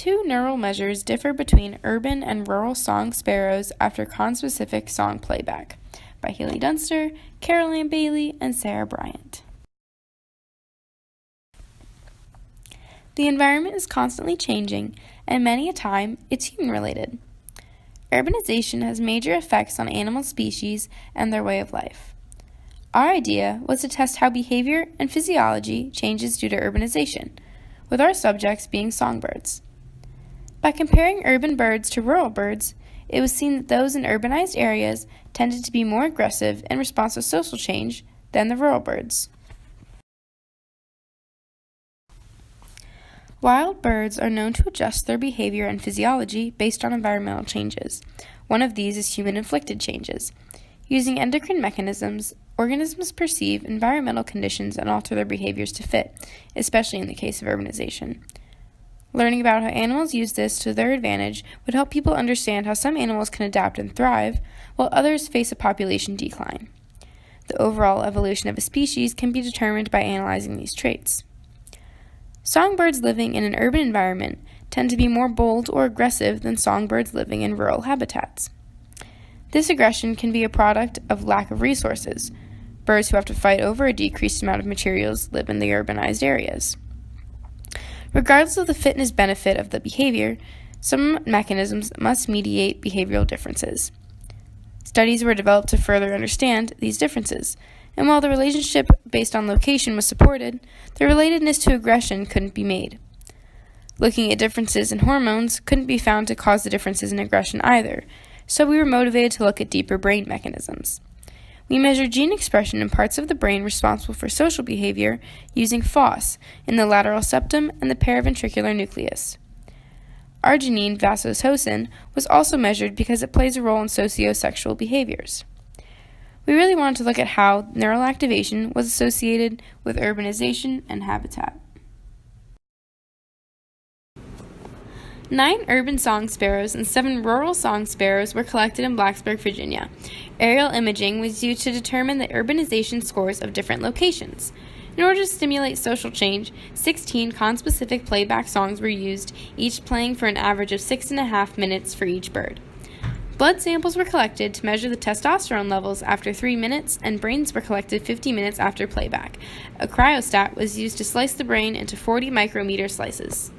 two neural measures differ between urban and rural song sparrows after conspecific song playback, by Hailey Dunster, Carol Ann Bailey, and Sarah Bryant. The environment is constantly changing, and many a time it's human-related. Urbanization has major effects on animal species and their way of life. Our idea was to test how behavior and physiology changes due to urbanization, with our subjects being songbirds. By comparing urban birds to rural birds, it was seen that those in urbanized areas tended to be more aggressive in response to social change than the rural birds. Wild birds are known to adjust their behavior and physiology based on environmental changes. One of these is human-inflicted changes. Using endocrine mechanisms, organisms perceive environmental conditions and alter their behaviors to fit, especially in the case of urbanization. Learning about how animals use this to their advantage would help people understand how some animals can adapt and thrive, while others face a population decline. The overall evolution of a species can be determined by analyzing these traits. Songbirds living in an urban environment tend to be more bold or aggressive than songbirds living in rural habitats. This aggression can be a product of lack of resources. Birds who have to fight over a decreased amount of materials live in the urbanized areas. Regardless of the fitness benefit of the behavior, some mechanisms must mediate behavioral differences. Studies were developed to further understand these differences, and while the relationship based on location was supported, the relatedness to aggression couldn't be made. Looking at differences in hormones couldn't be found to cause the differences in aggression either, so we were motivated to look at deeper brain mechanisms. We measured gene expression in parts of the brain responsible for social behavior using FOSS in the lateral septum and the paraventricular nucleus. Arginine vasopressin was also measured because it plays a role in sociosexual behaviors. We really wanted to look at how neural activation was associated with urbanization and habitat. 9 urban song sparrows and 7 rural song sparrows were collected in Blacksburg, Virginia. Aerial imaging was used to determine the urbanization scores of different locations. In order to stimulate social change, 16 conspecific playback songs were used, each playing for an average of 6.5 minutes for each bird. Blood samples were collected to measure the testosterone levels after 3 minutes, and brains were collected 50 minutes after playback. A cryostat was used to slice the brain into 40 micrometer slices.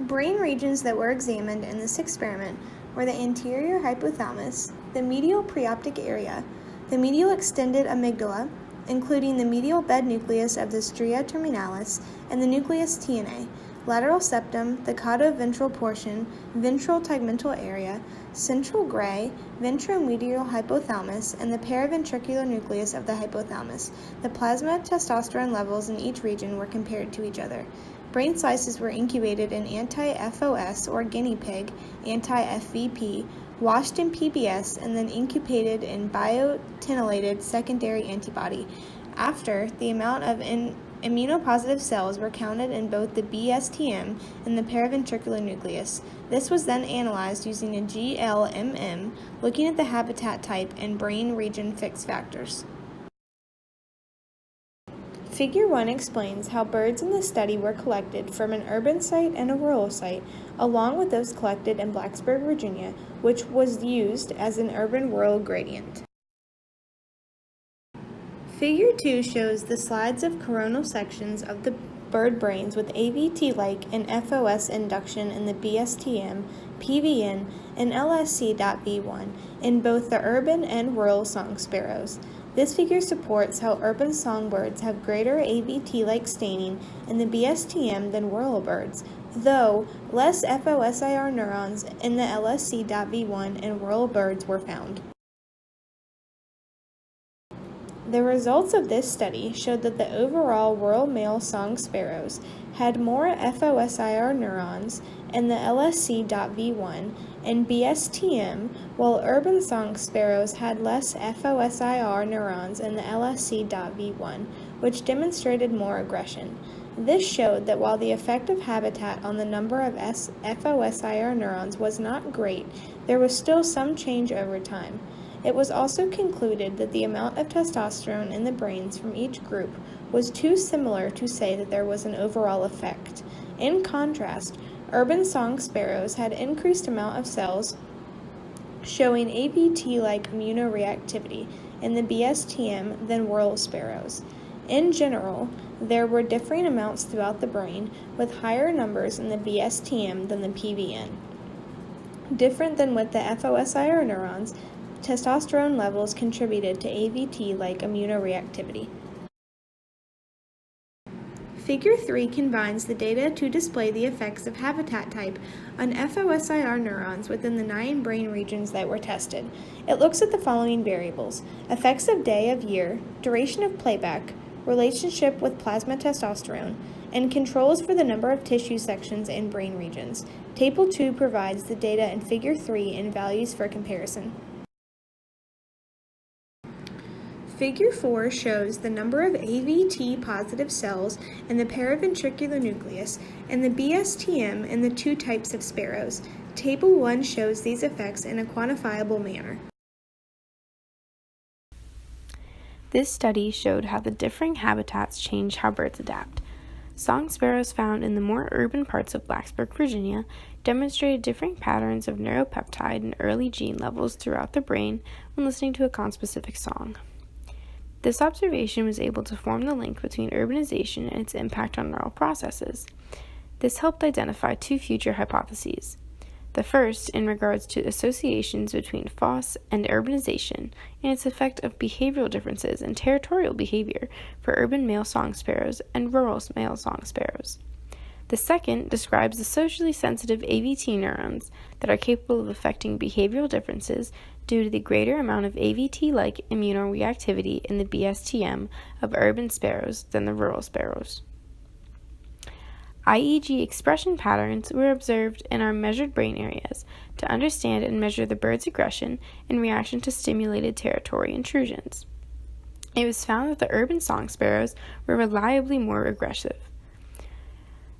Brain regions that were examined in this experiment were the anterior hypothalamus, the medial preoptic area, the medial extended amygdala, including the medial bed nucleus of the stria terminalis and the nucleus TNA, lateral septum, the caudo-ventral portion, ventral tegmental area, central gray, ventromedial hypothalamus, and the paraventricular nucleus of the hypothalamus. The plasma testosterone levels in each region were compared to each other. Brain slices were incubated in anti-FOS or guinea pig, anti-FVP, washed in PBS, and then incubated in biotinylated secondary antibody. After, the amount of immunopositive cells were counted in both the BSTM and the paraventricular nucleus. This was then analyzed using a GLMM, looking at the habitat type and brain region fixed factors. Figure 1 explains how birds in the study were collected from an urban site and a rural site, along with those collected in Blacksburg, Virginia, which was used as an urban-rural gradient. Figure 2 shows the slides of coronal sections of the bird brains with AVT-like and FOS induction in the BSTM, PVN, and LSC.V1 in both the urban and rural song sparrows. This figure supports how urban songbirds have greater AVT-like staining in the BSTM than rural birds, though less FOSIR neurons in the LSC.V1 and rural birds were found. The results of this study showed that the overall rural male song sparrows had more FOSIR neurons in the LSC.V1 and BSTM, while urban song sparrows had less FOSIR neurons in the LSC.V1, which demonstrated more aggression. This showed that while the effect of habitat on the number of FOSIR neurons was not great, there was still some change over time. It was also concluded that the amount of testosterone in the brains from each group was too similar to say that there was an overall effect. In contrast, urban song sparrows had increased amount of cells showing AVT-like immunoreactivity in the BSTM than rural sparrows. In general, there were differing amounts throughout the brain, with higher numbers in the BSTM than the PVN. Different than with the FOSIR neurons, testosterone levels contributed to AVT-like immunoreactivity. Figure 3 combines the data to display the effects of habitat type on FOSIR neurons within the 9 brain regions that were tested. It looks at the following variables: effects of day of year, duration of playback, relationship with plasma testosterone, and controls for the number of tissue sections and brain regions. Table 2 provides the data in Figure 3 and values for comparison. Figure 4 shows the number of AVT-positive cells in the paraventricular nucleus and the BSTM in the 2 types of sparrows. Table 1 shows these effects in a quantifiable manner. This study showed how the differing habitats change how birds adapt. Song sparrows found in the more urban parts of Blacksburg, Virginia, demonstrated differing patterns of neuropeptide and early gene levels throughout the brain when listening to a conspecific song. This observation was able to form the link between urbanization and its impact on neural processes. This helped identify 2 future hypotheses. The first, in regards to associations between FOSS and urbanization and its effect of behavioral differences in territorial behavior for urban male song sparrows and rural male song sparrows. The second describes the socially sensitive AVT neurons that are capable of affecting behavioral differences due to the greater amount of AVT-like immunoreactivity in the BSTM of urban sparrows than the rural sparrows. IEG expression patterns were observed in our measured brain areas to understand and measure the bird's aggression in reaction to stimulated territory intrusions. It was found that the urban song sparrows were reliably more aggressive.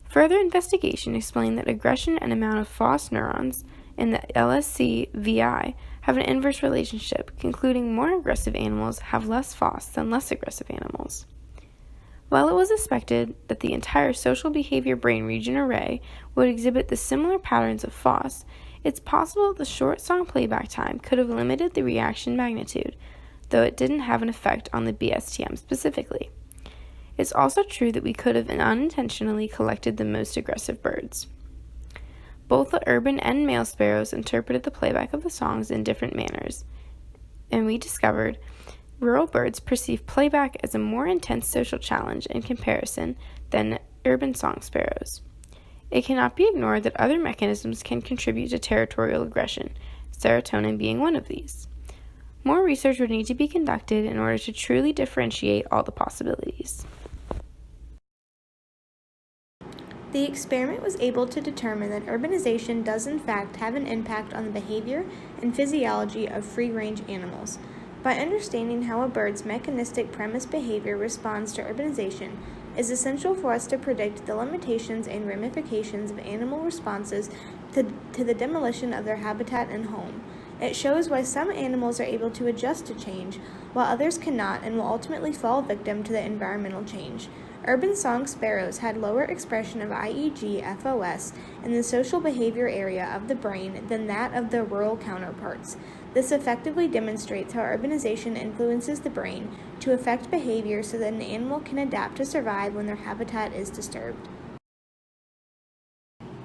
Further investigation explained that aggression and amount of FOSS neurons in the LSC-VI have an inverse relationship, concluding more aggressive animals have less FOSS than less aggressive animals. While it was expected that the entire social behavior brain region array would exhibit the similar patterns of FOSS, it's possible the short song playback time could have limited the reaction magnitude, though it didn't have an effect on the BSTM specifically. It's also true that we could have unintentionally collected the most aggressive birds. Both the urban and male sparrows interpreted the playback of the songs in different manners, and we discovered rural birds perceive playback as a more intense social challenge in comparison than urban song sparrows. It cannot be ignored that other mechanisms can contribute to territorial aggression, serotonin being one of these. More research would need to be conducted in order to truly differentiate all the possibilities. The experiment was able to determine that urbanization does in fact have an impact on the behavior and physiology of free-range animals. By understanding how a bird's mechanistic premise behavior responds to urbanization is essential for us to predict the limitations and ramifications of animal responses to the demolition of their habitat and home. It shows why some animals are able to adjust to change, while others cannot and will ultimately fall victim to the environmental change. Urban song sparrows had lower expression of IEG-FOS in the social behavior area of the brain than that of their rural counterparts. This effectively demonstrates how urbanization influences the brain to affect behavior so that an animal can adapt to survive when their habitat is disturbed.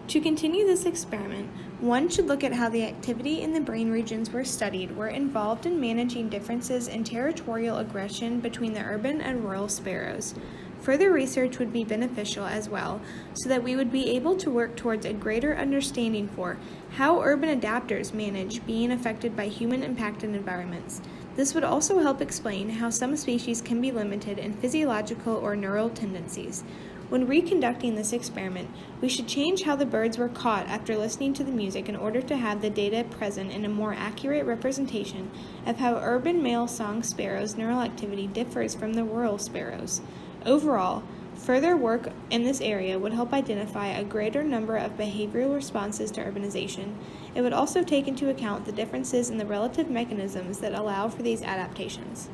To continue this experiment, one should look at how the activity in the brain regions were involved in managing differences in territorial aggression between the urban and rural sparrows. Further research would be beneficial as well, so that we would be able to work towards a greater understanding for how urban adapters manage being affected by human-impacted environments. This would also help explain how some species can be limited in physiological or neural tendencies. When reconducting this experiment, we should change how the birds were caught after listening to the music in order to have the data present in a more accurate representation of how urban male song sparrows' neural activity differs from the rural sparrows. Overall, further work in this area would help identify a greater number of behavioral responses to urbanization. It would also take into account the differences in the relative mechanisms that allow for these adaptations.